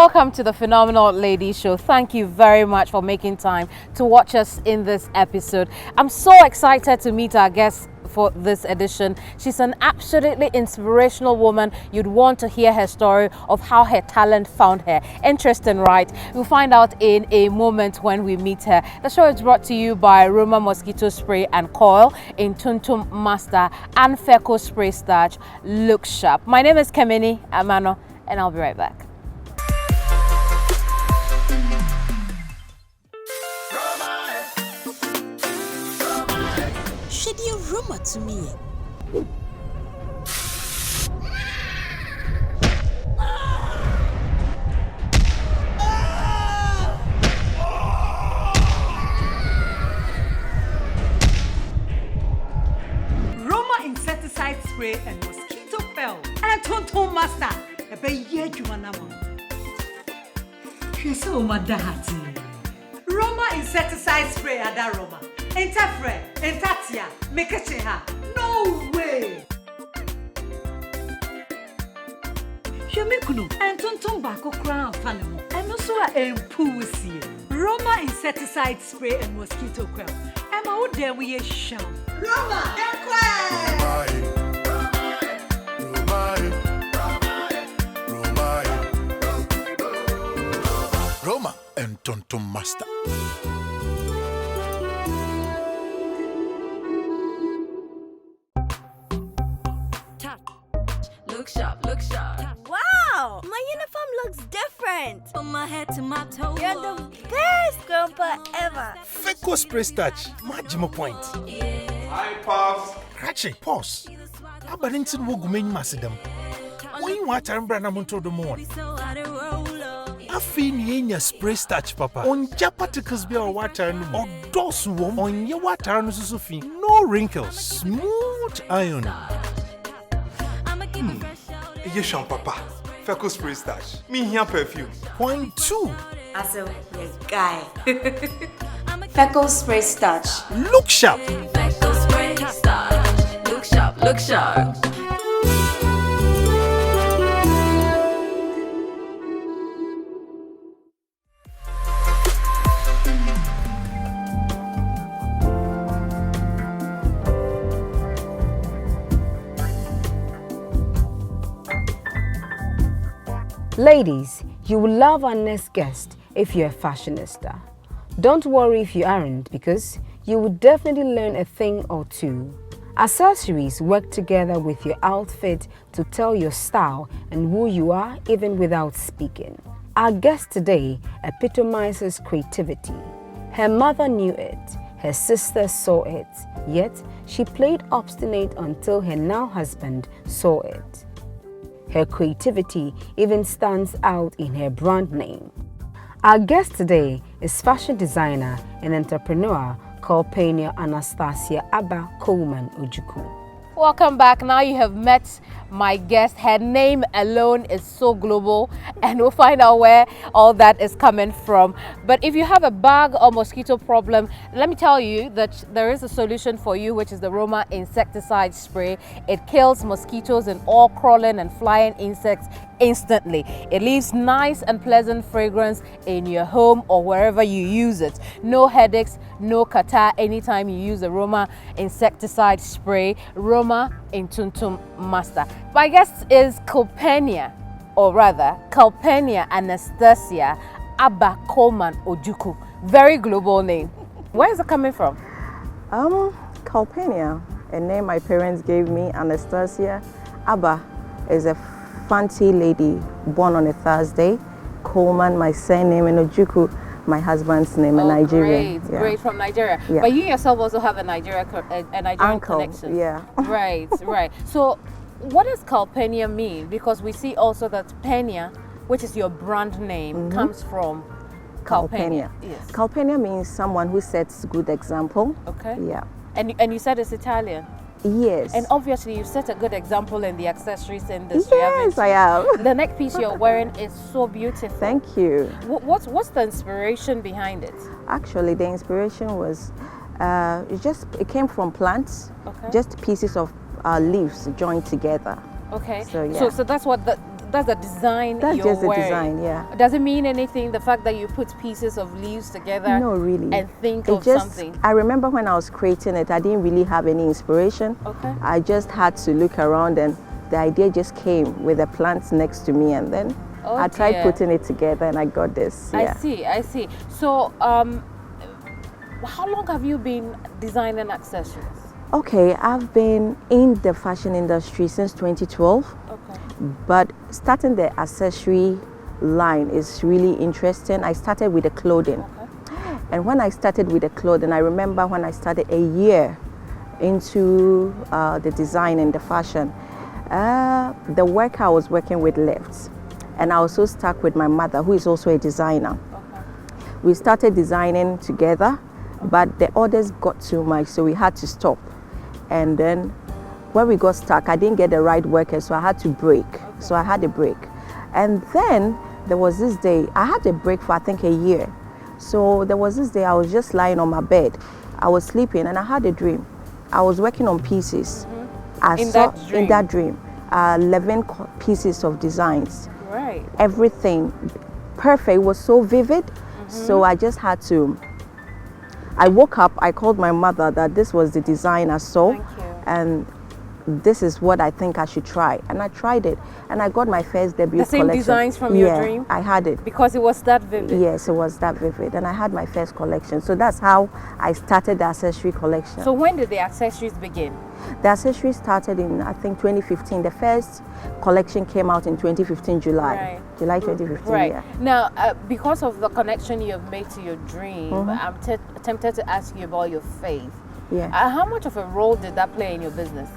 Welcome to the Phenomenal Ladies Show. Thank you very much for making time to watch us in this episode. I'm so excited to meet our guest for this edition. She's an absolutely inspirational woman. You'd want to hear her story of how her talent found her. Interesting, right? We'll find out in a moment when we meet her. The show is brought to you by Roma Mosquito Spray and Coil in Tuntum Master and Feco Spray Starch. Look sharp. My name is Kemini Amano, and I'll be right back. Shedding rumor to me. Roma insecticide spray and mosquito fell. And Tonton Master, a bay year to an amount. She's so madahati. Roma insecticide spray at that Roma. Entafre, entatia, make a cheha. No way. Yamikuno, and Tonton Bako crown fanamo, and also a pussy. Roma insecticide spray and mosquito quell. And out there we a sham. Roma, Roma and Tonton Master. Look sharp, look sharp. Wow! My uniform looks different. From my head to my toes. You're the best grandpa ever. Feco Spray Starch, Majima Point. Hi, Puffs. Cratchy, pause. Abanintin Wogumen Massidam. When you want to run to the moon. So I dey roll up. A fin in spray starch, Papa. On Japaticus be or water or dos wom on your water no Sufi. No wrinkles, smooth iron. I'ma keep it fresh out there. Yeshon, Papa. Feco Spray Starch. Me here perfume. Point two. Also, your guy. I'ma keep Feco Spray Starch. Look sharp. Feco spray starch. Look sharp, look sharp. Ladies, you will love our next guest if you're a fashionista. Don't worry if you aren't, because you will definitely learn a thing or two. Accessories work together with your outfit to tell your style and who you are even without speaking. Our guest today epitomizes creativity. Her mother knew it, her sister saw it, yet she played obstinate until her now husband saw it. Her creativity even stands out in her brand name. Our guest today is fashion designer and entrepreneur called Pernia Anna Cole. Welcome back. Now you have met my guest. Her name alone is so global, and we'll find out where all that is coming from. But if you have a bug or mosquito problem, let me tell you that there is a solution for you, which is the Roma insecticide spray. It kills mosquitoes and all crawling and flying insects instantly. It leaves nice and pleasant fragrance in your home or wherever you use it. No headaches, no catarrh anytime you use the Roma insecticide spray. Roma in Tuntum Master. My guest is Pernia Anastasia Abba Coleman Ojuku. Very global name. Where is it coming from? Pernia, a name my parents gave me. Anastasia Abba is a fancy lady born on a Thursday. Coleman, my surname, and Ojuku, my husband's name, a Nigerian. Great, great, from Nigeria. Yeah. But you yourself also have a Nigerian Uncle, connection. yeah. Right, right. So what does Pernia mean? Because we see also that Pernia, which is your brand name, comes from Pernia. Yes. Pernia means someone who sets good example. Okay. Yeah. And you said it's Italian. Yes. And obviously you set a good example in the accessories industry. Yes, I am. The neck piece you're wearing is so beautiful. Thank you. What's the inspiration behind it? Actually, the inspiration was, it came from plants, Okay. just pieces of leaves joined together. Okay. So, yeah. So that's what that's the design That's you're just the wearing. design, yeah. Does it mean anything, the fact that you put pieces of leaves together? No, really. And think It of just, something? I remember when I was creating it, I didn't really have any inspiration. Okay. I just had to look around and the idea just came with the plants next to me, and then Oh, I tried dear. putting it together and I got this. Yeah. I see. So, how long have you been designing accessories? Okay, I've been in the fashion industry since 2012, Okay. but starting the accessory line is really interesting. I started with the clothing. Okay. And when I started with the clothing, I remember when I started a year into the design and the fashion, the work I was working with left. And I also stuck with my mother, who is also a designer. Okay. We started designing together, but the orders got too much, so we had to stop. And then when we got stuck, I didn't get the right workers, so I had to break. So I had a break. And then there was this day, I had a break for I think a year. So there was this day I was just lying on my bed. I was sleeping and I had a dream. I was working on pieces. I In saw that dream? in that dream 11 pieces of designs. Right. Everything perfect. It was so vivid. So I just had to, I woke up, I called my mother that this was the design I saw. Thank you. And this is what I think I should try. And I tried it. And I got my first debut The same collection. designs from your Yeah, dream? I had it. Because it was that vivid. Yes, it was that vivid. And I had my first collection. So that's how I started the accessory collection. So when did the accessories begin? The accessory started in, I think, 2015. The first collection came out in 2015, July. Right. July 2015, Right. yeah. Now, because of the connection you have made to your dream, I'm tempted to ask you about your faith. Yeah. How much of a role did that play in your business?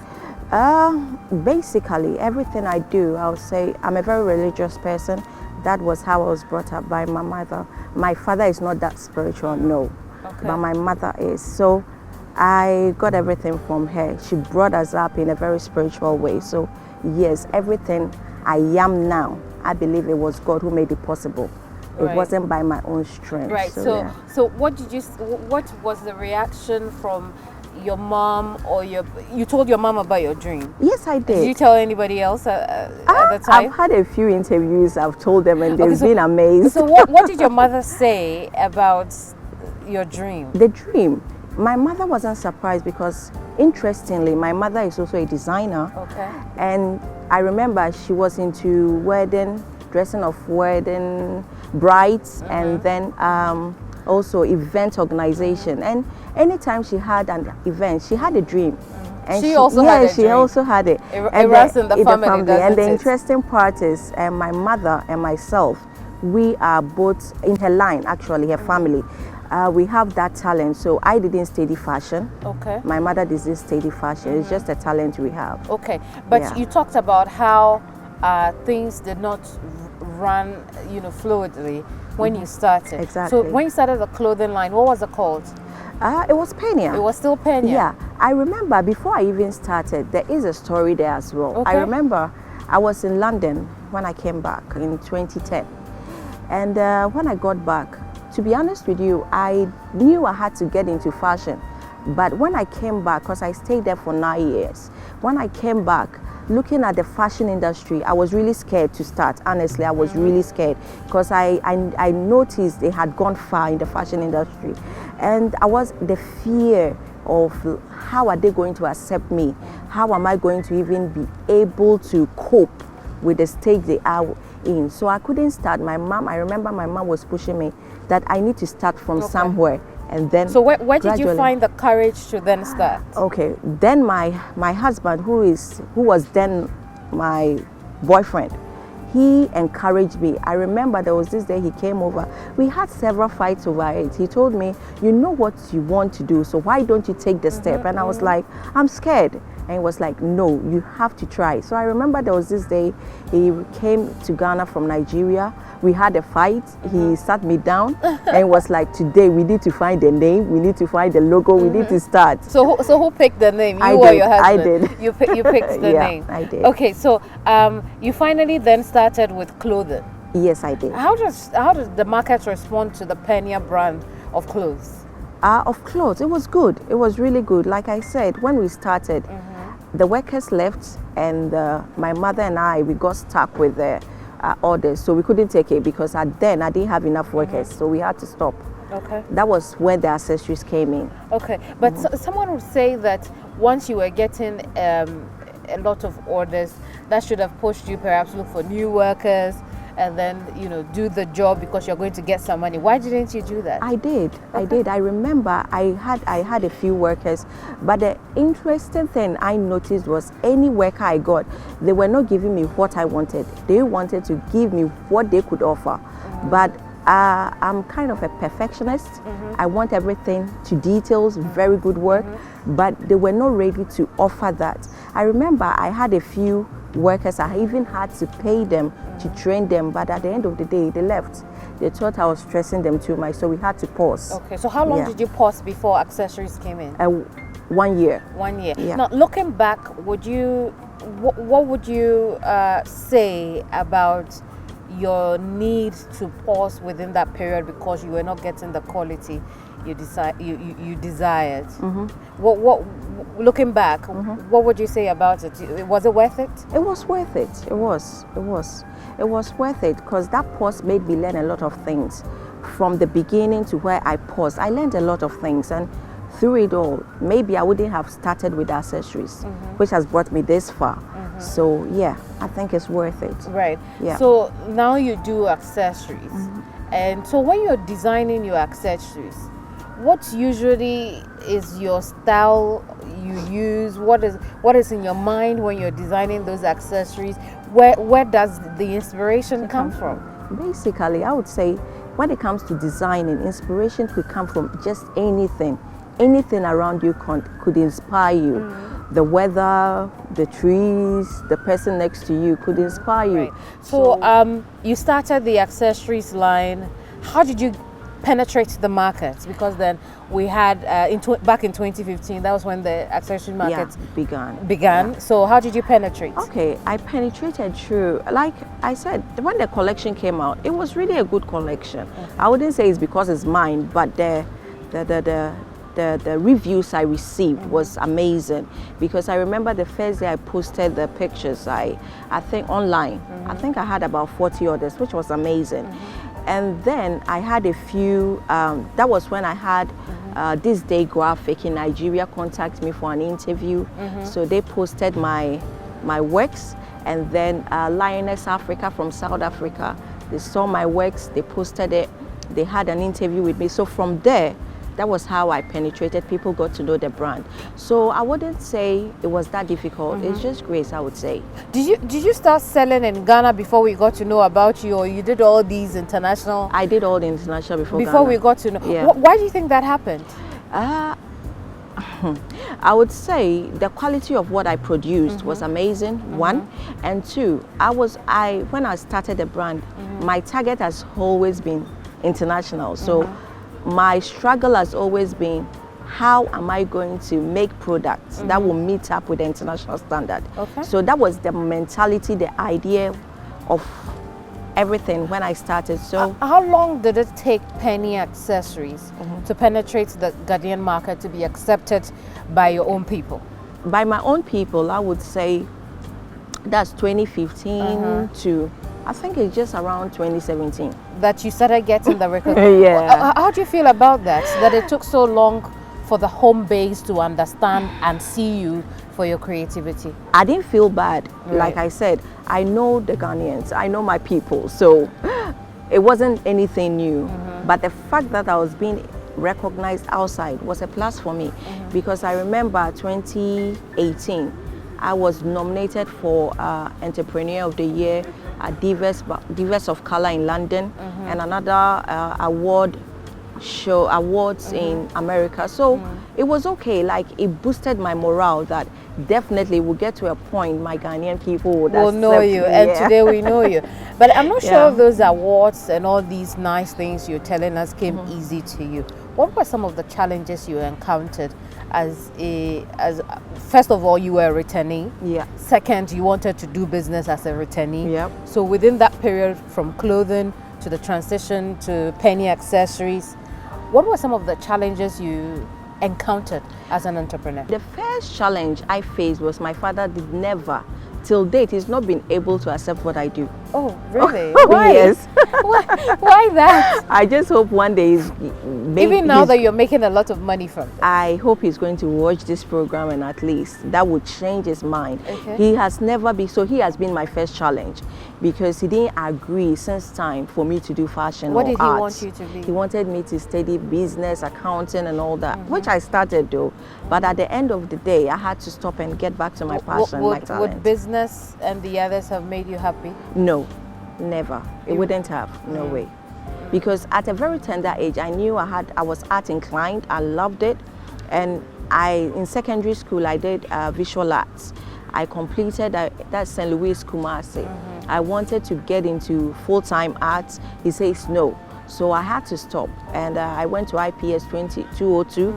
Basically, everything I do, I would say I'm a very religious person. That was how I was brought up by my mother. My father is not that spiritual, no. Okay. But my mother is. So I got everything from her. She brought us up in a very spiritual way. So yes, everything I am now, I believe it was God who made it possible. Right. It wasn't by my own strength. Right. yeah. So what was the reaction from your mom, or you told your mom about your dream? Yes, I did. Did you tell anybody else at the time? I've had a few interviews. I've told them, and they've Okay, been amazed. So what did your mother say about your dream? The dream. My mother wasn't surprised because, interestingly, my mother is also a designer. Okay. And I remember she was into dressing of wedding brides, and then also event organization. And anytime she had an event, she had a dream. And She also had a she dream. also had it. It runs in the family, doesn't And the it? interesting part is, my mother and myself, we are both in her line, actually, her family. We have that talent. So I didn't study fashion. Okay. My mother didn't study fashion. It's just a talent we have. Okay, but Yeah. you talked about how things did not run, fluidly when you started. Exactly. So when you started the clothing line, what was it called? It was Pernia. It was still Pernia. Yeah, I remember before I even started, there is a story there as well. I Okay. remember I was in London when I came back in 2010. And when I got back, to be honest with you, I knew I had to get into fashion. But when I came back, because I stayed there for 9 years, when I came back, looking at the fashion industry, I was really scared to start. Honestly, I was really scared because I noticed they had gone far in the fashion industry. And the fear of how are they going to accept me? How am I going to even be able to cope with the stage they are in? So I couldn't start. I remember my mom was pushing me that I need to start from somewhere. And then So where did you gradually- find the courage to then start? Okay, then my husband, who was then my boyfriend, he encouraged me. I remember there was this day he came over. We had several fights over it. He told me, you know what you want to do, so why don't you take the step? And I was like, I'm scared. And he was like, no, you have to try. So I remember there was this day he came to Ghana from Nigeria. We had a fight. He sat me down and was like, today we need to find the name, we need to find the logo, we need to start. So who picked the name? You I or did, your husband? I did. You picked the Yeah, name. I did. Okay, so you finally then started with clothing. Yes, I did. How does the market respond to the Pernia brand of clothes? Of clothes, it was good. It was really good. Like I said, when we started, the workers left, and my mother and I, we got stuck with the orders, so we couldn't take it because then I didn't have enough workers, so we had to stop. Okay. That was where the accessories came in. Okay, but someone would say that once you were getting a lot of orders, that should have pushed you perhaps look for new workers and then, you know, do the job because you're going to get some money. Why didn't you do that? I did. I remember I had a few workers, but the interesting thing I noticed was any worker I got, they were not giving me what I wanted. They wanted to give me what they could offer. But I'm kind of a perfectionist. I want everything to details, very good work, but they were not ready to offer that. I remember I had a few workers, I even had to pay them to train them, but at the end of the day, they left. They thought I was stressing them too much, so we had to pause. Okay, so how long did you pause before accessories came in? 1 year. 1 year. Yeah. Now, looking back, what would you say about your need to pause within that period because you were not getting the quality you desired? What looking back, what would you say about it? Was it worth it? It was worth it. It was worth it because that pause made me learn a lot of things. From the beginning to where I paused, I learned a lot of things, and through it all, maybe I wouldn't have started with accessories, which has brought me this far. So yeah, I think it's worth it. Right. Yeah. So now you do accessories, and so when you're designing your accessories, what usually is your style you use? What is in your mind when you're designing those accessories? Where does the inspiration come from? Basically, I would say when it comes to designing, inspiration could come from just anything. Anything around you could inspire you. The weather, the trees, the person next to you could inspire you. Right. So you started the accessories line. How did you penetrate the market? Because then we had back in 2015, that was when the accessory market began. Yeah. So how did you penetrate? Okay, I penetrated through, like I said, when the collection came out, it was really a good collection. I wouldn't say it's because it's mine, but the reviews I received was amazing, because I remember the first day I posted the pictures, I think online, I think I had about 40 orders, which was amazing. And then I had a few, that was when I had This Day Graphic in Nigeria contact me for an interview. So they posted my works, and then Lioness Africa from South Africa, they saw my works, they posted it, they had an interview with me. So from there, that was how I penetrated. People got to know the brand. So I wouldn't say it was that difficult. It's just grace, I would say. Did you start selling in Ghana before we got to know about you, or you did all these international? I did all the international before Ghana. we got to know. Yeah. Why do you think that happened? I would say the quality of what I produced was amazing, one. And two, when I started the brand, my target has always been international. So my struggle has always been, how am I going to make products that will meet up with the international standard? Okay. So that was the mentality, the idea of everything when I started. So how long did it take Pernia Accessories to penetrate the Ghanaian market, to be accepted by your own people? By my own people, I would say that's 2015 to, I think it's just around 2017. That you started getting the recognition. Yeah. How do you feel about that? That it took so long for the home base to understand and see you for your creativity? I didn't feel bad. Right. Like I said, I know the Ghanaians, I know my people. So it wasn't anything new. But the fact that I was being recognized outside was a plus for me. Because I remember 2018, I was nominated for Entrepreneur of the Year at Divas of Color in London, and another awards in America. So it was okay. Like, it boosted my morale that definitely we'll get to a point my Ghanaian people would know you, and today we know you. But I'm not sure if those awards and all these nice things you're telling us came easy to you. What were some of the challenges you encountered as first of all, you were a returnee. Yeah. Second, you wanted to do business as a returnee. Yep. So within that period, from clothing to the transition to Pernia Accessories, what were some of the challenges you encountered as an entrepreneur? The first challenge I faced was my father did never, till date, he's not been able to accept what I do. Oh, really? Oh, Why? yes. Why that? I just hope one day Even now that you're making a lot of money from it. I hope he's going to watch this program, and at least that would change his mind. Okay. He has never been, so he has been my first challenge, because he didn't agree since time for me to do fashion What or did he art. want you to be? He wanted me to study business, accounting and all that, which I started though. But at the end of the day, I had to stop and get back to my passion, my talent. Would business and the others have made you happy? No, never. It wouldn't have, no way. Because at a very tender age, I knew I was art inclined. I loved it, and in secondary school I did visual arts. I completed that's St. Louis Kumasi. I wanted to get into full-time arts. He says no, so I had to stop, and I went to IPS 202,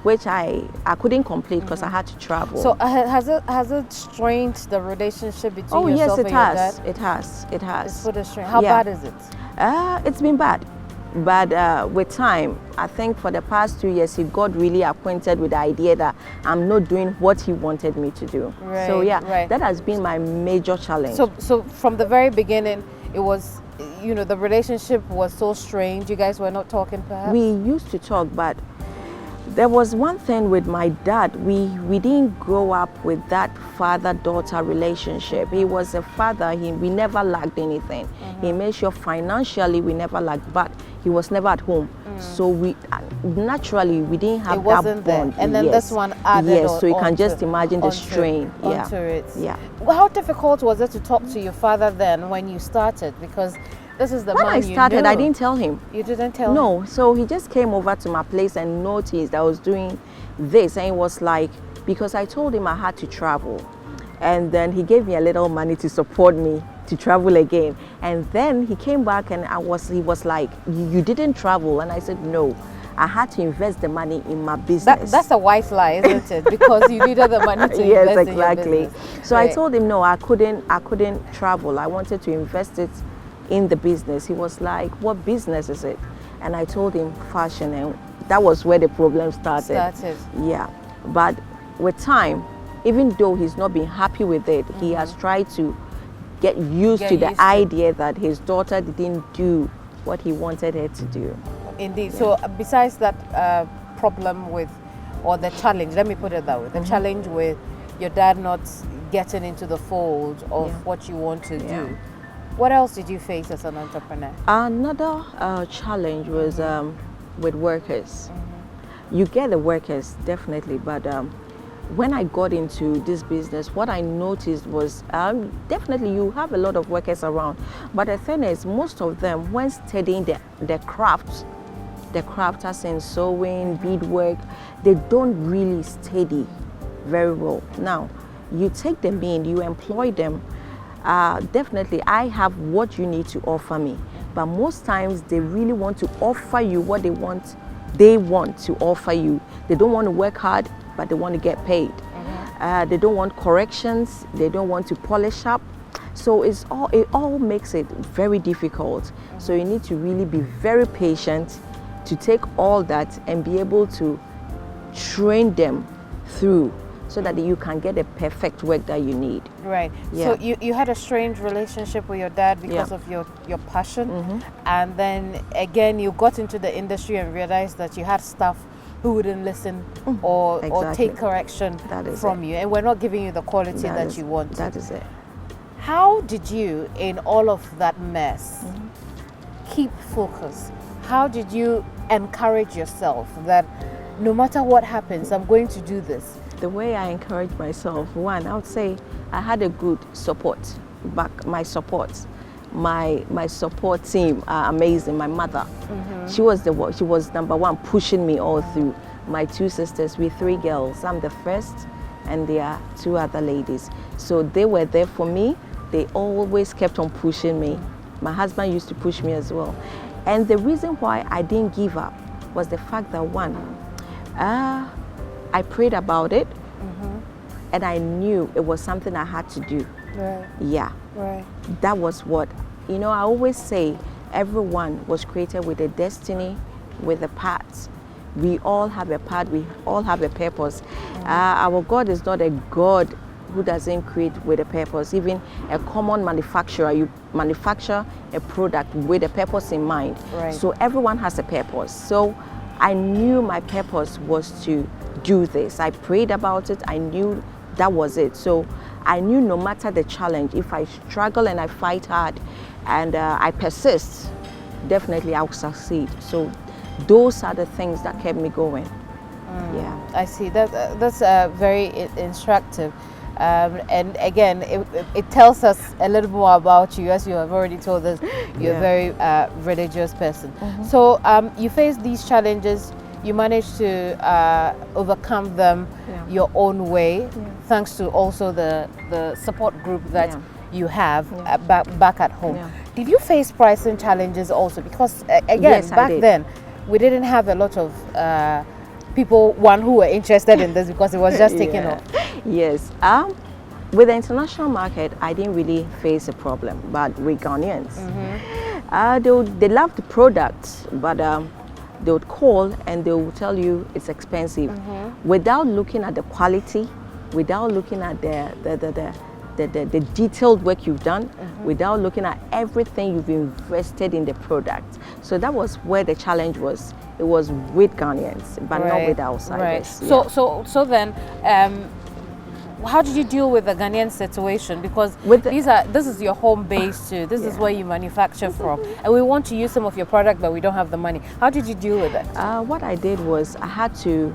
which I couldn't complete because I had to travel. So has it strained the relationship between Oh yourself yes, it and your has. dad? It has. It has. It's put a strain. How Yeah. bad is it? It's been bad, but with time, I think for the past 2 years, he got really acquainted with the idea that I'm not doing what he wanted me to do. Right, So yeah, right. that has been my major challenge. So from the very beginning, it was, the relationship was so strange. You guys were not talking, perhaps? We used to talk, but there was one thing with my dad. We didn't grow up with that father-daughter relationship. He was a father. We never lacked anything. He made sure financially we never lacked, but he was never at home. So we naturally we didn't have It wasn't that bond. there. And then Yes. this one added Yes, so you can onto- just imagine the onto- strain. Yeah. onto it. Yeah. Well, how difficult was it to talk to your father then when you started? Because this is the When man I started, you I knew. didn't tell him. You didn't tell him? No, so he just came over to my place and noticed I was doing this, and it was like, because I told him I had to travel, and then he gave me a little money to support me to travel again, and then he came back and he was like, you didn't travel, and I said no, I had to invest the money in my business. That's a white lie, isn't it? Because you needed the money to Yes, invest exactly. in your business. So I Right. told him no, I couldn't travel. I wanted to invest it in the business. He was like, what business is it? And I told him fashion, and that was where the problem started. Yeah, but with time, even though he's not been happy with it, he has tried to get used to the idea that his daughter didn't do what he wanted her to do. Indeed. So besides that problem with, or the challenge, let me put it that way, the challenge with your dad not getting into the fold of what you want to do, what else did you face as an entrepreneur? Another challenge was with workers. You get the workers, definitely, but when I got into this business, what I noticed was definitely you have a lot of workers around, but the thing is, most of them, when studying the craft as in sewing, beadwork, they don't really study very well. Now, you take them in, you employ them, definitely I have what you need to offer me, but most times they really want to offer you what they want to offer you. They don't want to work hard, but they want to get paid. They don't want corrections, they don't want to polish up. So it all makes it very difficult. So you need to really be very patient to take all that and be able to train them through, so that you can get the perfect work that you need. Right. Yeah. So you had a strange relationship with your dad because of your passion, and then again you got into the industry and realized that you had staff who wouldn't listen or take correction from you, and we're not giving you the quality that you want. That is it. How did you, in all of that mess, keep focus? How did you encourage yourself that no matter what happens, I'm going to do this? The way I encourage myself, one, I would say I had a good support my support team are amazing. My mother, she was number one, pushing me all through. My two sisters, we're three girls. I'm the first, and there are two other ladies. So they were there for me. They always kept on pushing me. My husband used to push me as well. And the reason why I didn't give up was the fact that, one, I prayed about it, and I knew it was something I had to do. Right. Yeah. Right. That was what, I always say everyone was created with a destiny, with a path. we all have a part, we all have a purpose. Our God is not a God who doesn't create with a purpose. Even a common manufacturer, you manufacture a product with a purpose in mind. Right. So everyone has a purpose. So I knew my purpose was to do this. I prayed about it. I knew that was it. So I knew no matter the challenge, if I struggle and I fight hard and I persist, definitely I'll succeed. So those are the things that kept me going. Yeah. I see. That's very instructive. And again, it tells us a little more about you, as you have already told us. You're a very religious person. So you face these challenges, you managed to overcome them your own way, thanks to also the support group that you have back at home. Did you face pricing challenges also? Because again, Yes, I back did. then, we didn't have a lot of people who were interested in this because it was just taking off. Yes. With the international market, I didn't really face a problem, but with Ghanaians, they love the product, but they would call and they would tell you it's expensive, without looking at the quality, without looking at the detailed work you've done, without looking at everything you've invested in the product. So that was where the challenge was. It was with Ghanaians, but not with outsiders. Right. So then, how did you deal with the Ghanaian situation? Because this is your home base too. This is where you manufacture from, and we want to use some of your product, but we don't have the money. How did you deal with it? What I did was I had to,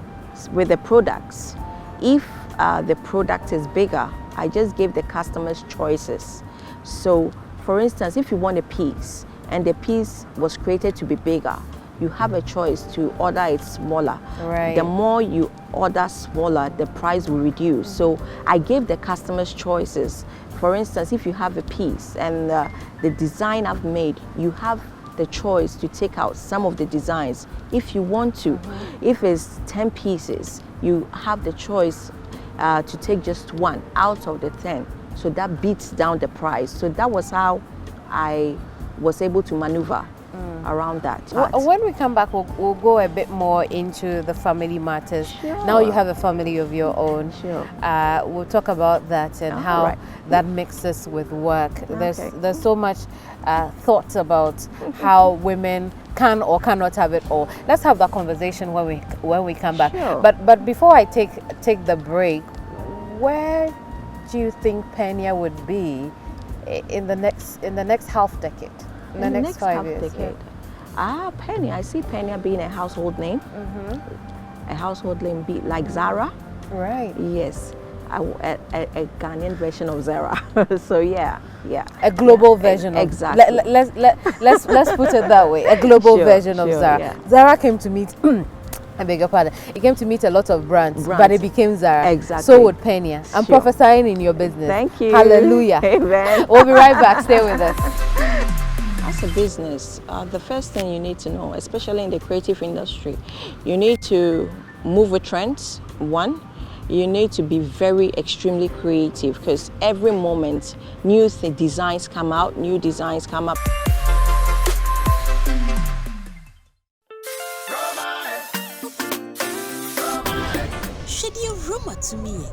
with the products, if the product is bigger, I just gave the customers choices. So, for instance, if you want a piece and the piece was created to be bigger, you have a choice to order it smaller. Right. The more you order smaller, the price will reduce. So I gave the customers choices. For instance, if you have a piece and the design I've made, you have the choice to take out some of the designs if you want to. If it's 10 pieces, you have the choice to take just one out of the 10. So that beats down the price. So that was how I was able to maneuver around that. When we come back, we'll go a bit more into the family matters. Sure. Now you have a family of your own. Sure. We'll talk about that and how that mixes with work. There's so much thoughts about how women can or cannot have it all. Let's have that conversation when we come back. Sure. But before I take the break, where do you think Pernia would be in the next half decade? In the next 5 years. Decade. Pernia, I see Pernia being a household name. A household name like Zara. Right. Yes. A Ghanaian version of Zara. So yeah. A global version of exactly. Let's put it that way. A global version of Zara. Yeah. Zara came to meet I beg your pardon. It came to meet a lot of brands, but it became Zara. Exactly. So would Pernia. I'm prophesying in your business. Thank you. Hallelujah. Amen. We'll be right back. Stay with us. As a business, the first thing you need to know, especially in the creative industry, you need to move with trends. One, you need to be very extremely creative because every moment new designs come out, new designs come up. Shedia Roma to me.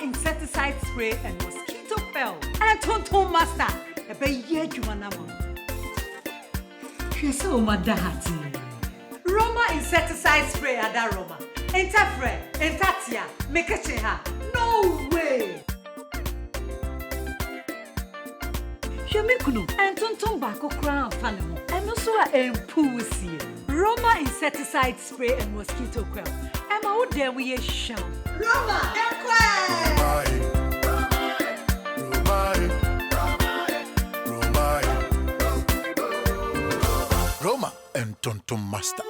Insecticide spray and mosquito fell. And Tonton Master, a bay Juanamo. She's so madahati. Roma insecticide spray at that Roma. Entafre, entatia, make a cheha. No way. Shemikuno and Tonton Bako crown fanimo. And also a pussy. Roma insecticide spray and mosquito quell. And how dare we a sham? Roma, Roma and Tonton Master.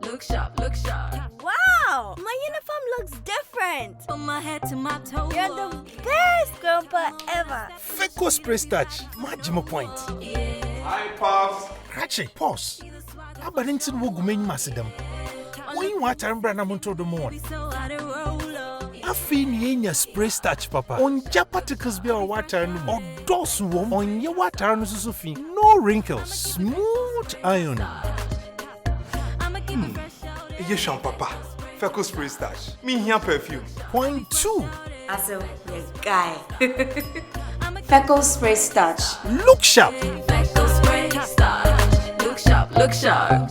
Look sharp, look sharp. Wow! Wow! My uniform looks different. From my head to my toes. You're the best grandpa ever. Feco Spray Starch, Majima Point. Hi, Pops. Hachi, pause. Abadintin Wogumen Masidam. When you want to run to the moon. Afi ni enya spray starch papa. Onja particles be or water no. Odos wom on your water no so fi. No wrinkles, smooth iron. Yeshon Papa. Feco Spray Starch. Me here perfume. Point 2. Aso, your guy. Feco Spray Starch. Look sharp. Feco spray starch. Look sharp, look sharp.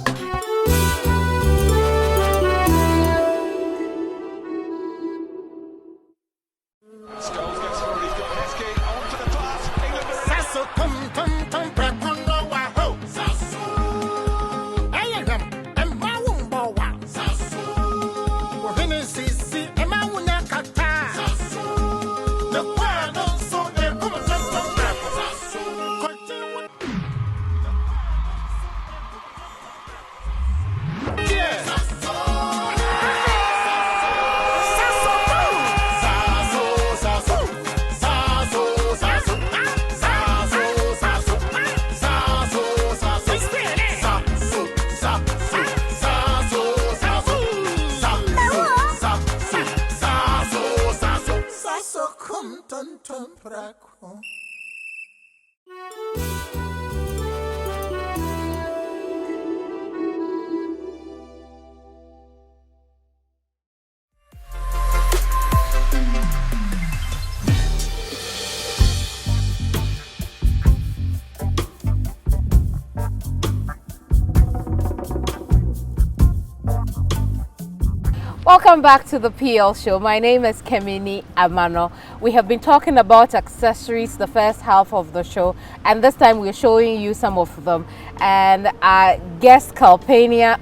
Welcome back to the PL Show. My name is Kemini Amano. We have been talking about accessories the first half of the show, and this time we're showing you some of them. And our guest Pernia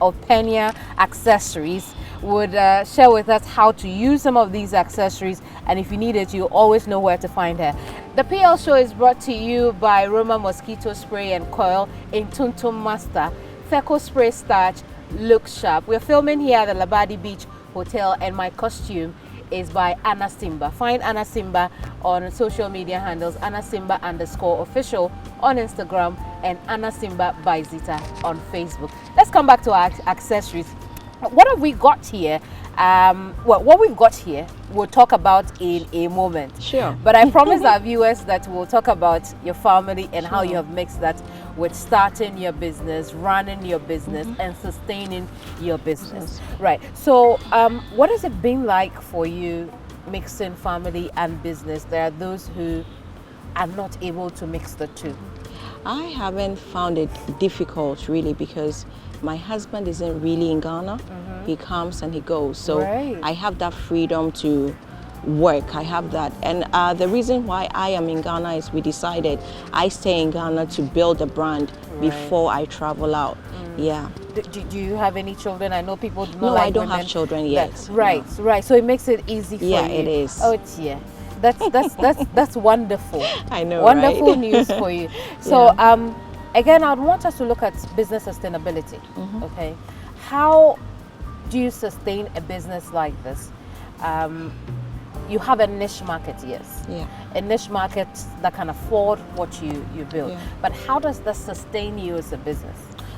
Accessories would share with us how to use some of these accessories, and if you need it, you always know where to find her. The PL Show is brought to you by Roma Mosquito Spray and Coil in Tuntum Master, Feco Spray Starch, Look Sharp. We're filming here at the Labadi Beach Hotel, and my costume is by Anna Simba. Find Anna Simba on social media handles, Anna Simba _official on Instagram, and Anna Simba by Zita on Facebook. Let's come back to our accessories. What have we got here? What we've got here, we'll talk about in a moment. Sure. But I promise our viewers that we'll talk about your family and how you have mixed that with starting your business, running your business, and sustaining your business. Right. So, what has it been like for you mixing family and business? There are those who are not able to mix the two. I haven't found it difficult really, because my husband isn't really in Ghana. He comes and he goes. So I have that freedom to work. I have that. And the reason why I am in Ghana is we decided I stay in Ghana to build a brand before I travel out. Yeah. Do you have any children? I know people do not No, like I don't women. have children yet. Right. So it makes it easy for you. Yeah, it is. Oh, yeah. That's wonderful. I know, wonderful right? news for you. So again, I'd want us to look at business sustainability. Okay, how do you sustain a business like this? You have a niche market, yes. Yeah. A niche market that can afford what you build. Yeah. But how does that sustain you as a business?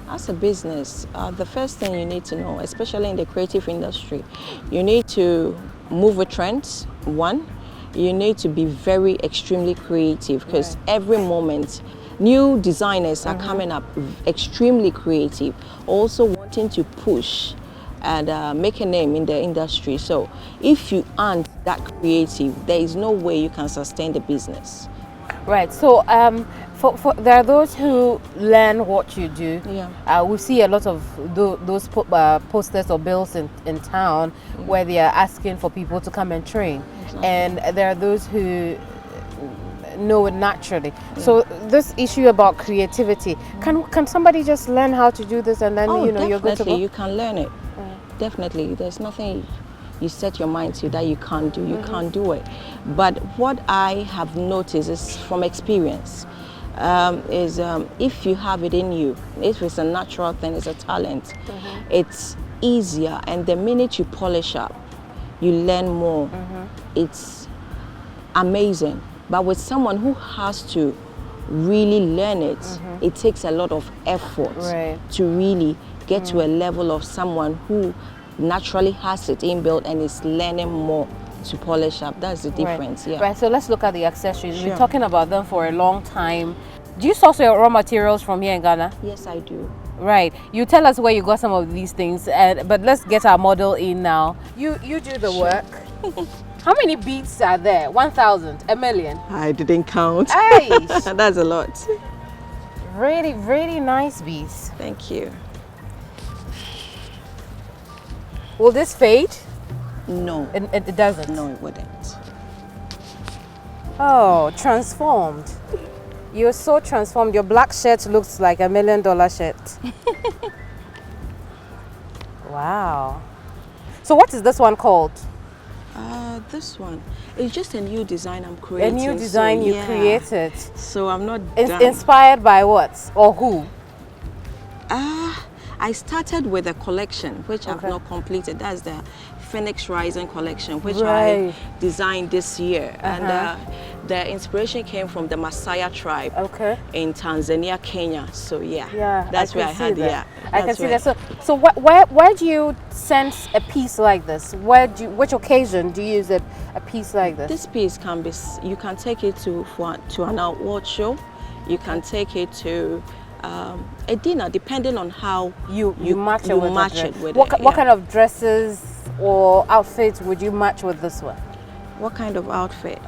As a business, the first thing you need to know, especially in the creative industry, you need to move with trends, one. You need to be very extremely creative, because every moment new designers are coming up extremely creative, also wanting to push and make a name in the industry. So if you aren't that creative, there is no way you can sustain the business. Right. So there are those who learn what you do. Yeah. We see a lot of those posters or bills in town where they are asking for people to come and train. Exactly. And there are those who know it naturally. So this issue about creativity, can somebody just learn how to do this and then you're good to go? You can learn it. Definitely. There's nothing you set your mind to that you can't do. You can't do it. But what I have noticed is from experience, if you have it in you, if it's a natural thing, it's a talent, it's easier, and the minute you polish up, you learn more. It's amazing. But with someone who has to really learn it, it takes a lot of effort to really get to a level of someone who naturally has it inbuilt and is learning more to polish up. That's the difference. Right, so let's look at the accessories. We've been talking about them for a long time. Do you source your raw materials from here in Ghana? Yes, I do. Right. You tell us where you got some of these things, but let's get our model in now. You do the work. How many beads are there? 1,000? A million? I didn't count. Hey! That's a lot. Really, really nice beads. Thank you. Will this fade? No. It doesn't? No, it wouldn't. Oh, transformed. You're so transformed. Your black shirt looks like $1 million shirt. Wow. So what is this one called? This one is just a new design I'm creating. A new design you created. So I'm not inspired by what or who? I started with a collection which I've not completed. That's the Phoenix Rising collection, which I designed this year. And the inspiration came from the Maasai tribe in Tanzania, Kenya. So that's where I had I can see that. So where do you sense a piece like this? Which occasion do you use a piece like this? This piece can be, you can take it to an award show. You can take it to a dinner, depending on how you match it with What kind of dresses or outfits would you match with this one? What kind of outfit?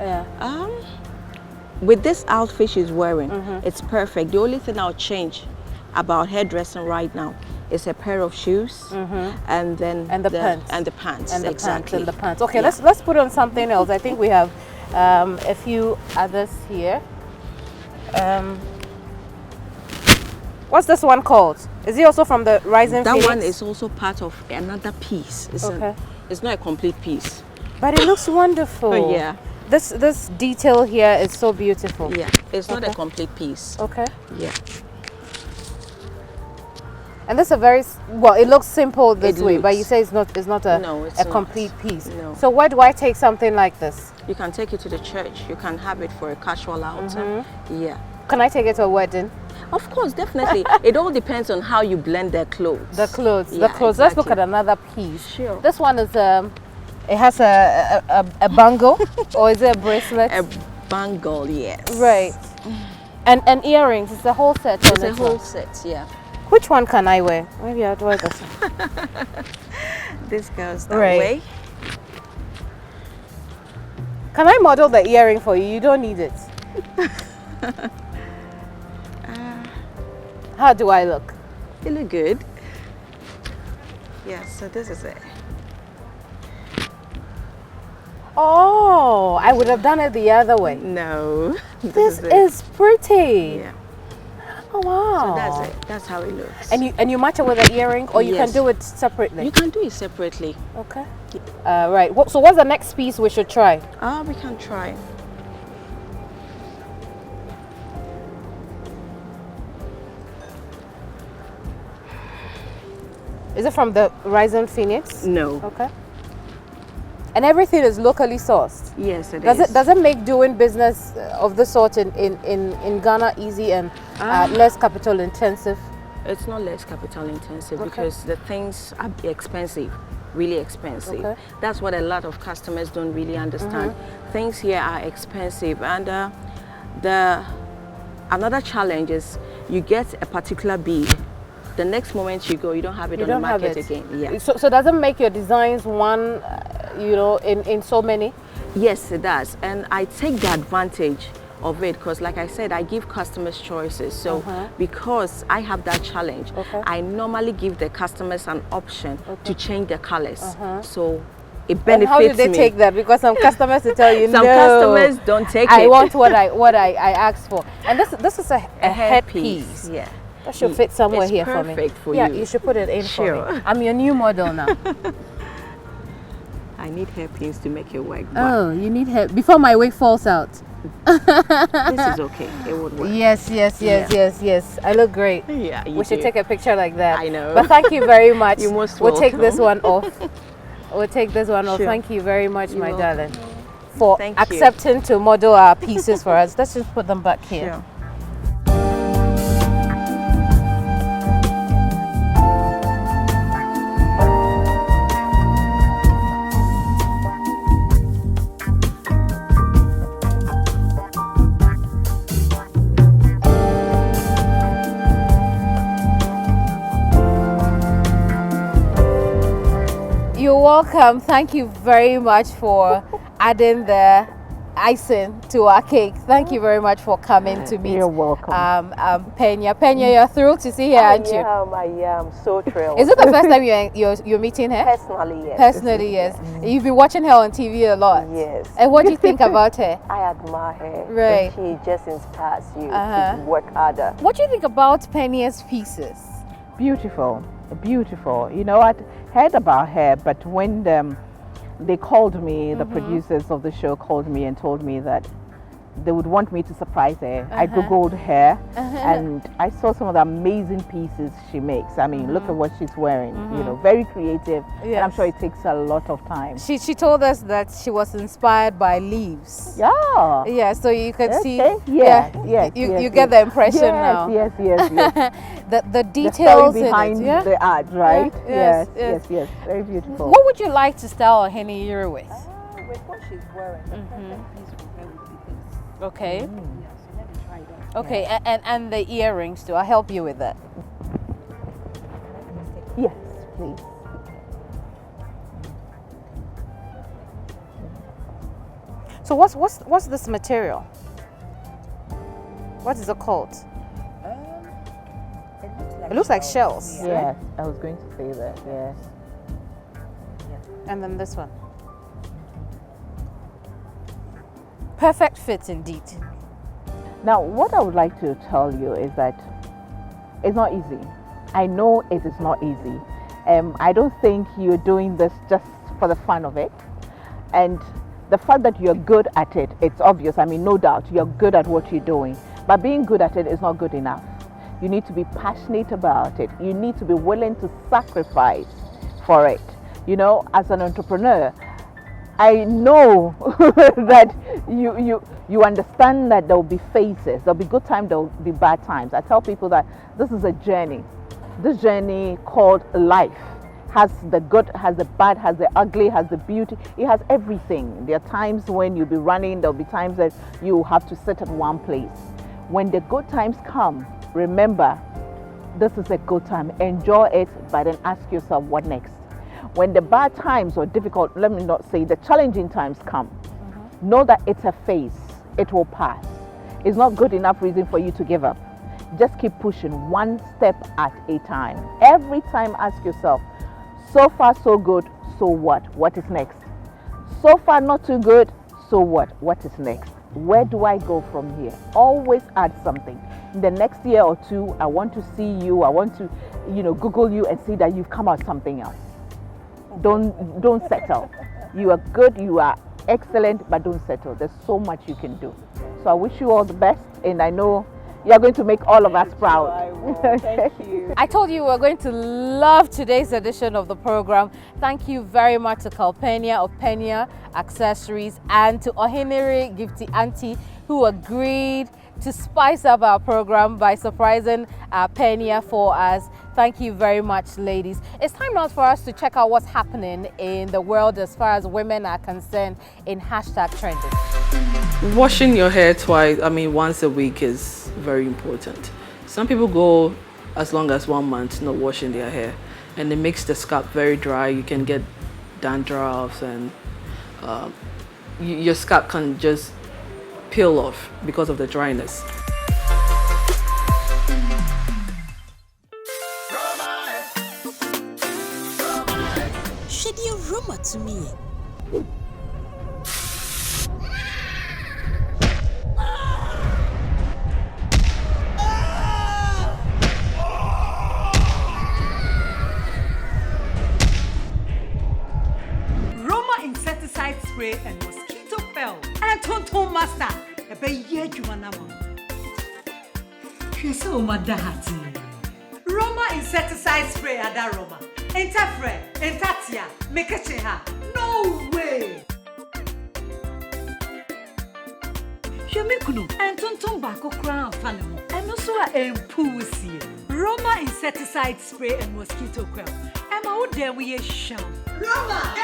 With this outfit she's wearing, it's perfect. The only thing I'll change about hairdressing right now is a pair of shoes and then the pants. Okay, let's put on something else. I think we have a few others here. What's this one called? Is it also from the Rising Phoenix? That one is also part of another piece. It's not a complete piece. But it looks wonderful. Oh, yeah. This detail here is so beautiful. Yeah, it's not a complete piece. Okay. Yeah. And this is a very, well, it looks simple this way, but you say it's not a complete piece. No. So where do I take something like this? You can take it to the church. You can have it for a casual outing. Yeah. Can I take it to a wedding? Of course, definitely. It all depends on how you blend their clothes. The clothes. Exactly. Let's look at another piece. Sure. This one is it has a bangle, or is it a bracelet? A bangle, yes. Right. And earrings. It's a whole set. It's a whole set, yeah. Which one can I wear? Maybe I'll wear this one. This goes that way. Can I model the earring for you? You don't need it. How do I look? You look good. Yeah, so this is it. Oh, I would have done it the other way. No. This is pretty. Yeah. Oh wow. So that's it. That's how it looks. And you match it with an earring, or you can do it separately? You can do it separately. Okay. Right. So what's the next piece we should try? We can try. Is it from the Rising Phoenix? No. Okay. And everything is locally sourced? Yes, it is. Does it make doing business of this sort in Ghana easy and less capital intensive? It's not less capital intensive because the things are expensive, really expensive. Okay. That's what a lot of customers don't really understand. Things here are expensive, and another challenge is you get a particular bead. The next moment you go, you don't have it on the market again. Yeah. So does it make your designs one, in so many? Yes, it does. And I take the advantage of it because, like I said, I give customers choices. So because I have that challenge, I normally give the customers an option to change the colors. So it benefits me. How do they take that? Because some customers will tell you, some customers don't take it. I want what I asked for. And this is a headpiece. Yeah. That should fit somewhere it's here for me. Perfect for yeah, you. You should put it in for me. I'm your new model now. I I need hairpins to make it work. Oh, you need hair before my wig falls out. This is okay. It would work. Yes. I look great. Yeah, you We should do. take a picture like that. I know. But thank you very much. You're most We'll take this one welcome. off. We'll take this one off. Sure. Thank you very much, You're my welcome. darling, for Thank you. accepting to model our pieces for us. Let's just put them back here. Sure. You're welcome. Thank you very much for adding the icing to our cake. Thank you very much for coming to meet. You're welcome. Pena, you're thrilled to see her, aren't you? I am so thrilled. Is it the first time you're meeting her? Personally, yes. Personally, yes. You've been watching her on TV a lot. Yes. And what do you think about her? I admire her. Right. She just inspires you Uh-huh. to work harder. What do you think about Penya's pieces? Beautiful, beautiful. You know, I'd heard about her, but when they called me, the producers of the show called me and told me that they would want me to surprise her. I googled her and I saw some of the amazing pieces she makes. I mean, look at what she's wearing. You know, very creative. And I'm Yes. sure it takes a lot of time. She told us that she was inspired by leaves. Yeah. Yeah, so you can see. Okay. Yes, yes, You yes, you yes. get the impression yes, now. Yes. The The details story behind in it. Yeah. the art, right? Yes, Yes. Very beautiful. What would you like to style Henny Yuri with? With what she's wearing, the perfect piece will wear with the things. Okay. Yeah, so let me try that. Okay, and the earrings too. I'll help you with that. Yes, please. So what's this material? What is it called? It looks like shells. Yes, I was going to say that. Yes. And then this one. Perfect fit indeed. Now, what I would like to tell you is that it's not easy. I know it is not easy. I don't think you're doing this just for the fun of it. And the fact that you're good at it, it's obvious. I mean, no doubt, you're good at what you're doing. But being good at it is not good enough. You need to be passionate about it. You need to be willing to sacrifice for it. You know, as an entrepreneur, I know that you understand that there will be phases. There'll be good times, there will be bad times. I tell people that this is a journey. This journey called life has the good, has the bad, has the ugly, has the beauty. It has everything. There are times when you'll be running. There'll be times that you have to sit at one place. When the good times come, remember, this is a good time. Enjoy it, but then ask yourself, what next? When the bad times or difficult, let me not say, the challenging times come, know that it's a phase. It will pass. It's not good enough reason for you to give up. Just keep pushing one step at a time. Every time ask yourself, so far so good, so what? What is next? So far not too good, so what? What is next? Where do I go from here? Always add something. In the next year or two, I want to see you, I want to, Google you and see that you've come out something else. Don't settle. You are good, you are excellent, but don't settle. There's so much you can do. So I wish you all the best, and I know you're going to make all of us proud. Thank you. I told you we were going to love today's edition of the program. Thank you very much to Pernia of Pernia Accessories and to Ohenere Gifty Auntie, who agreed to spice up our program by surprising Pernia for us. Thank you very much, ladies. It's time now for us to check out what's happening in the world as far as women are concerned in #trending. Washing your hair once a week is very important. Some people go as long as 1 month not washing their hair, and it makes the scalp very dry. You can get dandruff, and your scalp can just peel off because of the dryness. Shady rumor to me. Roma in spray and mosquito pelt. And Tonton Master, a bay Juanamo. She's so madahati. Roma insecticide spray at that Roma. Entafre, entatia, make a cheha. No way. Shemikuno and Tonton Bako crown fanamo. And also a pussy. Roma insecticide spray and mosquito coil. And out there we a shell. Roma,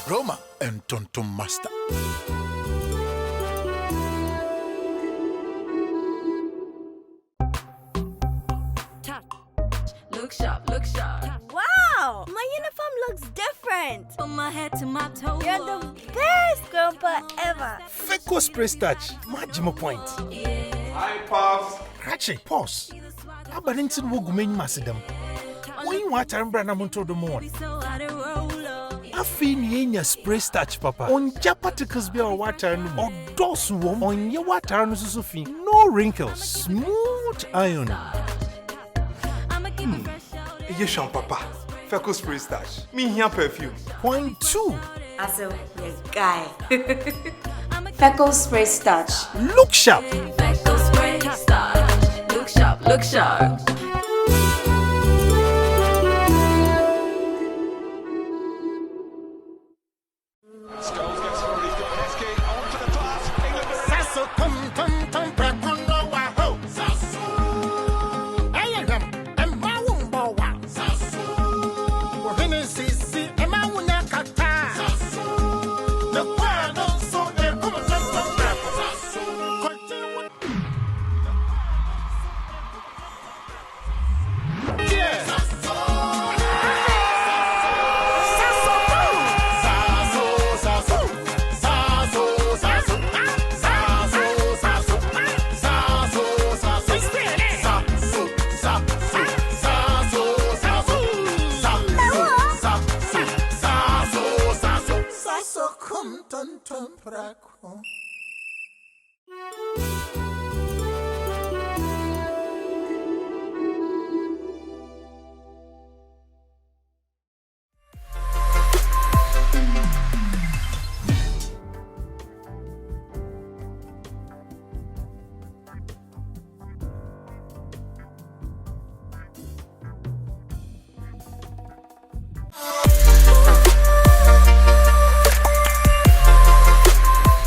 Roma and Tonton Master. Look sharp, look sharp. Wow! My uniform looks different. From my head to my toes. You're the best grandpa ever. Feco Spray Starch, Majimo Point. Hi, Pops. Ratchet, pause. Abarintin Wogumen Massidam. When you want to Branamonto the morning. Afi ni spray starch papa. On japaticus be or water or dosu on your water susufi. No wrinkles, smooth iron. Yeshon Papa. Feco Spray Starch. Me here perfume. Point 2. Also, your guy. Feco Spray Starch. Look sharp. Feco Spray Starch. Look sharp, look sharp.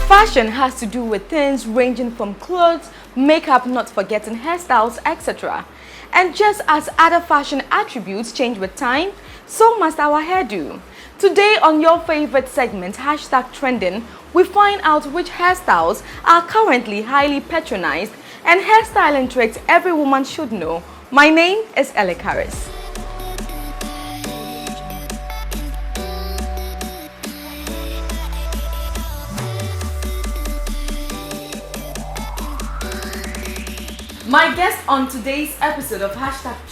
Fashion has to do with things ranging from clothes, makeup, not forgetting hairstyles, etc. And just as other fashion attributes change with time, so must our hairdo. Today on your favorite segment, #trending, we find out which hairstyles are currently highly patronized and hairstyling tricks every woman should know. My name is Ellie Harris. My guest on today's episode of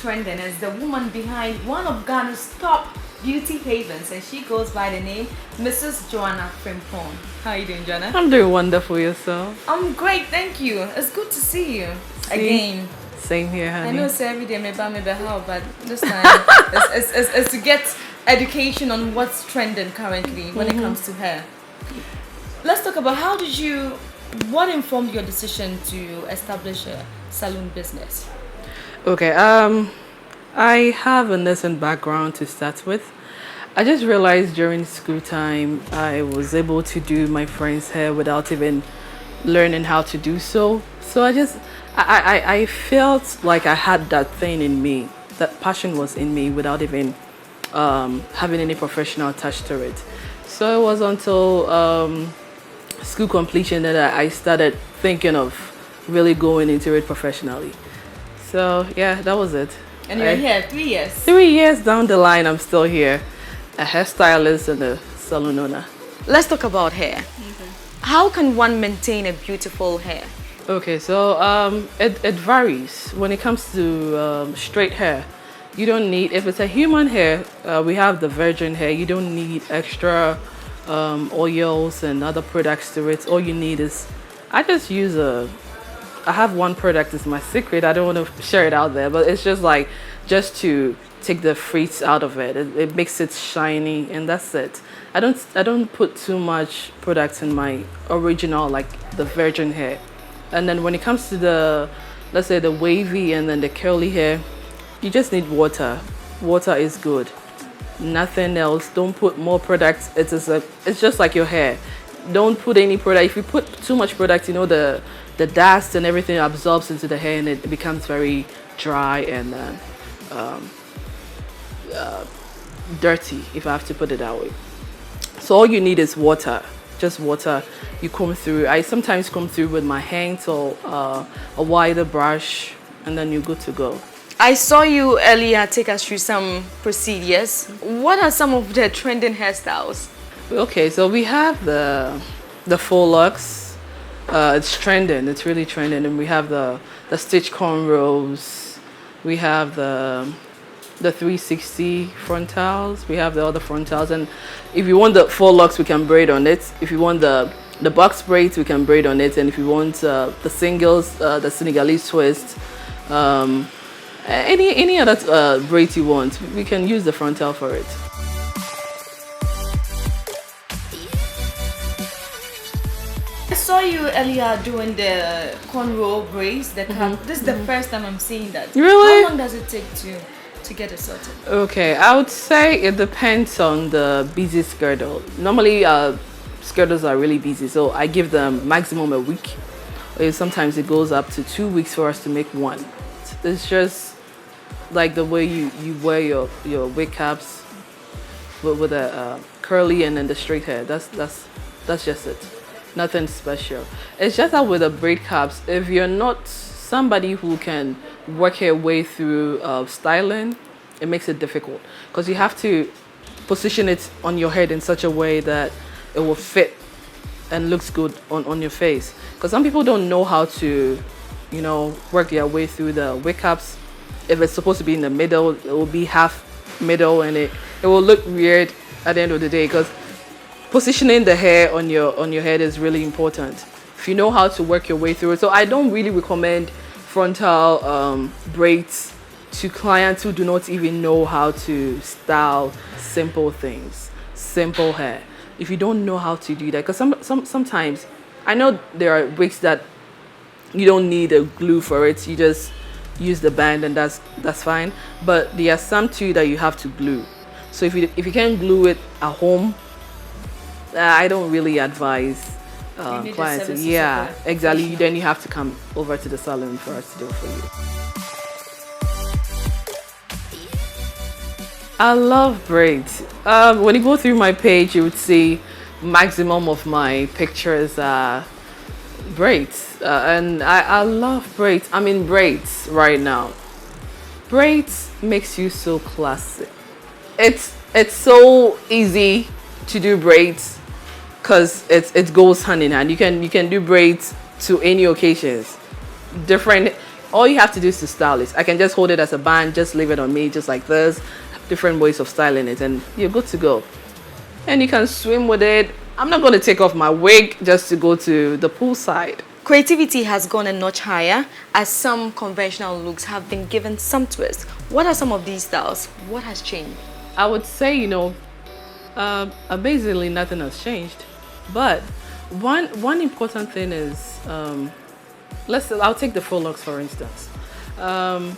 #trending is the woman behind one of Ghana's top beauty havens, and she goes by the name Mrs. Joanna Frimpong. How are you doing, Joanna? I'm doing wonderful. Yourself? I'm great, thank you. It's good to see you again. Same here, honey. I know it's every day, maybe how, but this time it's to get education on what's trending currently when it comes to hair. Let's talk about what informed your decision to establish a salon business? Okay, I have a nursing background to start with. I just realized during school time I was able to do my friend's hair without even learning how to do so. So I felt like I had that thing in me, that passion was in me without even having any professional touch to it. So it was until school completion that I started thinking of really going into it professionally. So yeah, that was it. And you're here 3 years? 3 years down the line, I'm still here. A hairstylist and a salon owner. Let's talk about hair. Okay. How can one maintain a beautiful hair? Okay, so it varies. When it comes to straight hair, you don't need, if it's a human hair, we have the virgin hair, you don't need extra oils and other products to it. All you need is, I just use I have one product, it's my secret. I don't want to share it out there, but it's just to take the frizz out of it. It makes it shiny, and that's it. I don't put too much products in my original, like the virgin hair. And then when it comes to the, let's say the wavy and then the curly hair, you just need water. Water is good. Nothing else. Don't put more products. It's just like your hair. Don't put any product. If you put too much product, you know, the dust and everything absorbs into the hair and it becomes very dry and dirty, if I have to put it that way. So all you need is water, just water. You comb through. I sometimes comb through with my hands or a wider brush, and then you're good to go. I saw you earlier take us through some procedures. What are some of the trending hairstyles? Okay, so we have the full locks. It's trending. It's really trending, and we have the stitch cornrows. We have the 360 frontals. We have the other frontals, and if you want the full locks, we can braid on it. If you want the box braids, we can braid on it, and if you want the singles, the Senegalese twist, any other braids you want, we can use the frontal for it. I saw you earlier doing the cornrow braids. This is the first time I'm seeing that. Really? How long does it take to get it sorted? Okay, I would say it depends on the busy schedule. Normally, schedules are really busy, so I give them maximum a week. Sometimes it goes up to 2 weeks for us to make one. It's just like the way you wear your wig caps with a curly and then the straight hair. That's just it. Nothing special. It's just that with the braid caps, if you're not somebody who can work your way through styling, it makes it difficult because you have to position it on your head in such a way that it will fit and looks good on your face. Because some people don't know how to, you know, work their way through the wig caps. If it's supposed to be in the middle, it will be half middle, and it will look weird at the end of the day. Because positioning the hair on your head is really important if you know how to work your way through it. So I don't really recommend frontal braids to clients who do not even know how to style simple things, simple hair. If you don't know how to do that, because sometimes I know there are wigs that you don't need a glue for it, you just use the band and that's fine. But there are some too that you have to glue. So if you can't glue it at home, I don't really advise clients. Yeah, exactly. Then you have to come over to the salon for us to do it for you. I love braids. When you go through my page, you would see maximum of my pictures are braids, and I love braids. I'm in braids right now. Braids makes you so classy. It's so easy to do braids because it goes hand in hand. You can do braids to any occasions. Different. All you have to do is to style it. I can just hold it as a band, just leave it on me, just like this. Different ways of styling it, and you're good to go. And you can swim with it. I'm not going to take off my wig just to go to the poolside. Creativity has gone a notch higher as some conventional looks have been given some twist. What are some of these styles? What has changed? I would say, you know, basically nothing has changed. But one important thing is, I'll take the full locks for instance.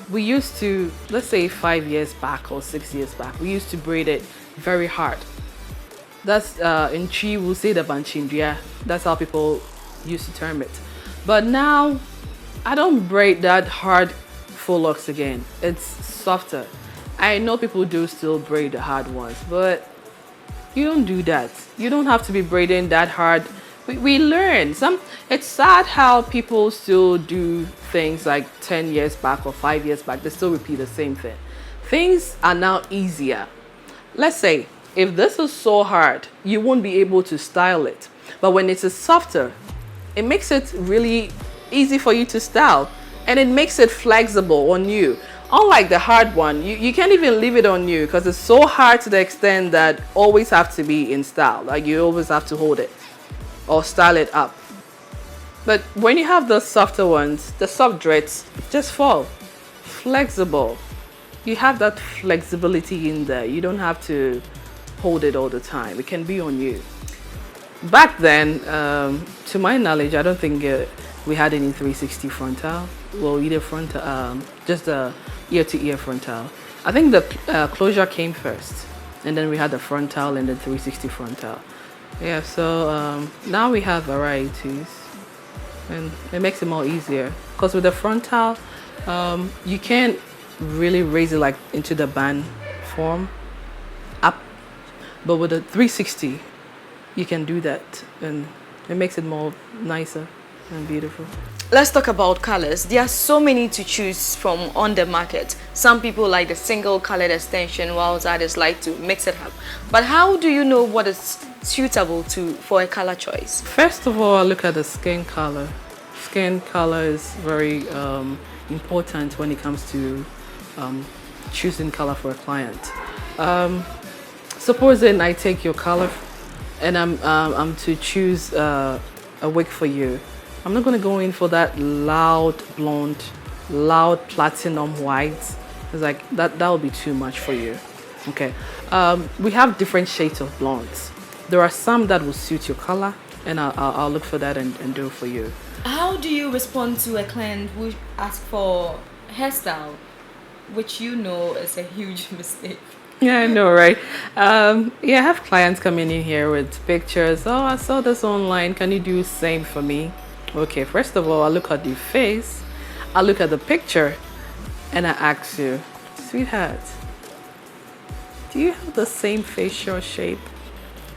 We used to, let's say 5 years back or 6 years back, we used to braid it very hard. That's in Chi we'll say the banchindria. That's how people used to term it. But now I don't braid that hard full locks again. It's softer. I know people do still braid the hard ones, but you don't do that. You don't have to be braiding that hard. We learn. It's sad how people still do things like 10 years back or 5 years back. They still repeat the same thing. Things are now easier. Let's say if this is so hard, you won't be able to style it. But when it's softer, it makes it really easy for you to style, and it makes it flexible on you. Unlike the hard one, you can't even leave it on you because it's so hard to the extent that always have to be in style. Like you always have to hold it or style it up. But when you have the softer ones, the soft dreads just fall. Flexible. You have that flexibility in there. You don't have to hold it all the time. It can be on you. Back then, to my knowledge, I don't think we had any 360 frontal. Well, either frontal, just the ear-to-ear frontal. I think the closure came first, and then we had the frontal and the 360 frontal. Yeah, so now we have varieties, and it makes it more easier. Because with the frontal, you can't really raise it like into the band form up, but with the 360, you can do that, and it makes it more nicer and beautiful. Let's talk about colors. There are so many to choose from on the market. Some people like the single colored extension, while others like to mix it up. But how do you know what is suitable for a color choice? First of all, I look at the skin color. Skin color is very important when it comes to choosing color for a client. Supposing I take your color and I'm to choose a wig for you, I'm not going to go in for that loud blonde, loud platinum white. It's like that will be too much for you. Okay. We have different shades of blondes. There are some that will suit your color, and I'll look for that and do it for you. How do you respond to a client who asks for hairstyle, which you know is a huge mistake? Yeah, I know, right? Yeah, I have clients coming in here with pictures. Oh, I saw this online. Can you do the same for me? Okay, first of all, I look at the face. I look at the picture, and I ask you, sweetheart, do you have the same facial shape?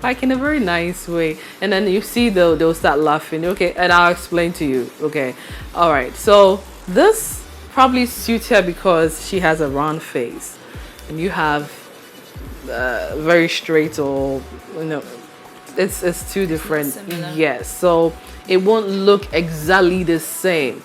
Like in a very nice way. And then you see they'll start laughing. Okay, and I'll explain to you. Okay, all right. So this probably suits her because she has a round face, and you have very straight, or it's two different. Yes, so it won't look exactly the same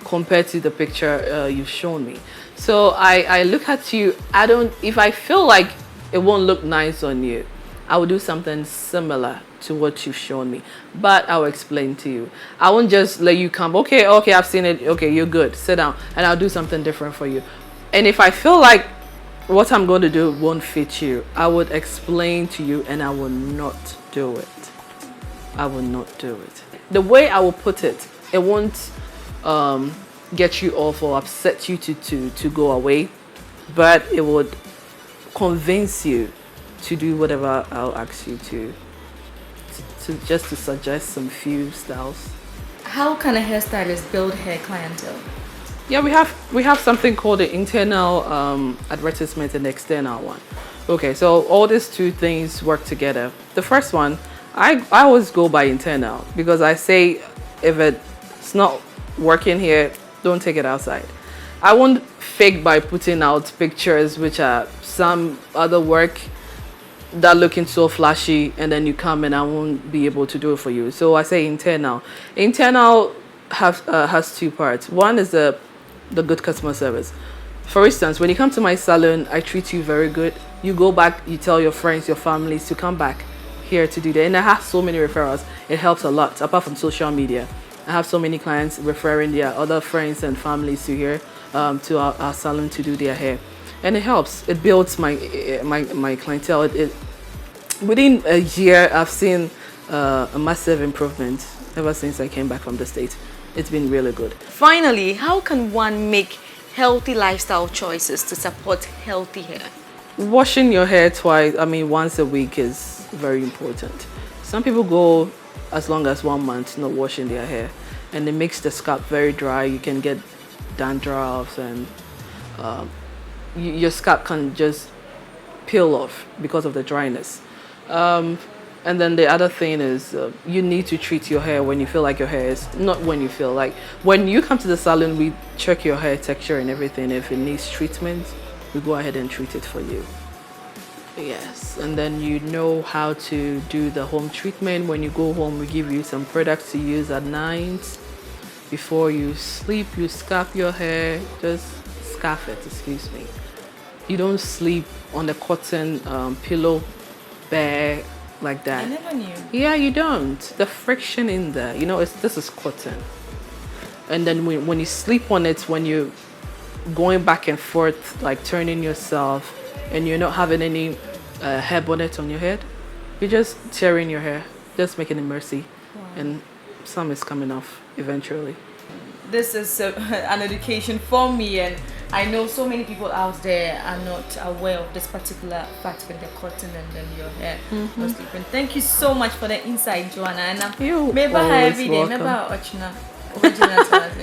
compared to the picture you've shown me. So I look at you. If I feel like it won't look nice on you, I will do something similar to what you've shown me, but I'll explain to you. I won't just let you come, okay, I've seen it, okay, you're good, sit down, and I'll do something different for you. And if I feel like what I'm going to do won't fit you, I would explain to you, and I will not do it. I will not do it. The way I will put it, it won't get you off or upset you to go away, but it would convince you to do whatever I'll ask you to just to suggest some few styles. How can a hairstylist build hair clientele? Yeah, we have something called the internal advertisement and the external one. Okay, so all these two things work together. The first one, I always go by internal because I say if it's not working here, don't take it outside. I won't fake by putting out pictures which are some other work that looking so flashy, and then you come and I won't be able to do it for you. So I say internal. Internal has two parts. One is the good customer service. For instance, when you come to my salon, I treat you very good. You go back, you tell your friends, your families to come back here to do that. And I have so many referrals. It helps a lot, apart from social media. I have so many clients referring their other friends and families to here, to our salon to do their hair. And it helps. It builds my clientele. Within a year, I've seen a massive improvement ever since I came back from the States. It's been really good. Finally, how can one make healthy lifestyle choices to support healthy hair? Washing your hair once a week is very important. Some people go as long as 1 month not washing their hair, and it makes the scalp very dry. You can get dandruff, and your scalp can just peel off because of the dryness. And then the other thing is you need to treat your hair when you feel like your hair is, not when you feel like. When you come to the salon, we check your hair texture and everything. If it needs treatment, we go ahead and treat it for you. Yes, and then you know how to do the home treatment. When you go home, we give you some products to use at night. Before you sleep, you scarf your hair, just scarf it, excuse me. You don't sleep on the cotton pillow bare like that. I never knew. Yeah, you don't. The friction in there, you know, this is cotton. And then when you sleep on it, when you're going back and forth, like turning yourself, and you're not having any hair bonnet on your head, you're just tearing your hair, just making it messy. Wow. And some is coming off eventually. This is an education for me, and I know so many people out there are not aware of this particular fact with the cotton and then your hair not sleeping. Thank you so much for the insight, Joanna. And You're maybe always welcome.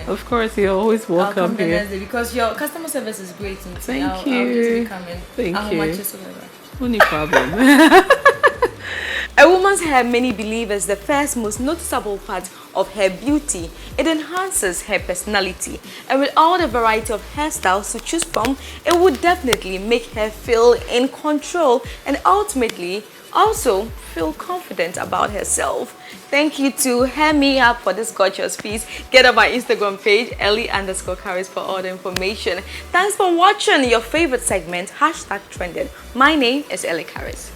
Of course, you're always welcome I'll come here. Wednesday because your customer service is great. Thank I'll you. just be coming. Thank you. Much is No problem. A woman's hair, many believe, is the first most noticeable part of her beauty. It enhances her personality, and with all the variety of hairstyles to choose from, it would definitely make her feel in control and ultimately also feel confident about herself. Thank you to Hair Me Up for this gorgeous piece. Get on my Instagram page, Ellie_Caris, for all the information. Thanks for watching your favorite segment, #Trended. My name is Ellie Caris.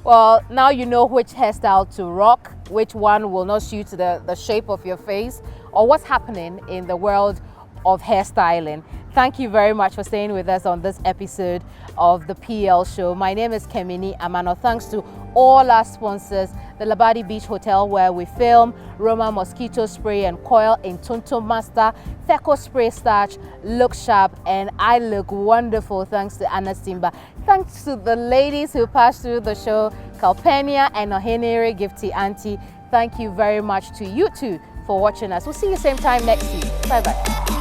Well, now you know which hairstyle to rock, which one will not suit the shape of your face, or what's happening in the world of hairstyling. Thank you very much for staying with us on this episode of the PL Show. My name is Kemini Amano. Thanks to all our sponsors, the Labadi Beach Hotel where we film, Roma Mosquito Spray and Coil in Tonto Master, Feco Spray Starch, Look Sharp, and I Look Wonderful thanks to Anna Simba. Thanks to the ladies who passed through the show, Pernia Anna Cole, Gifty Auntie. Thank you very much to you two for watching us. We'll see you same time next week. Bye-bye.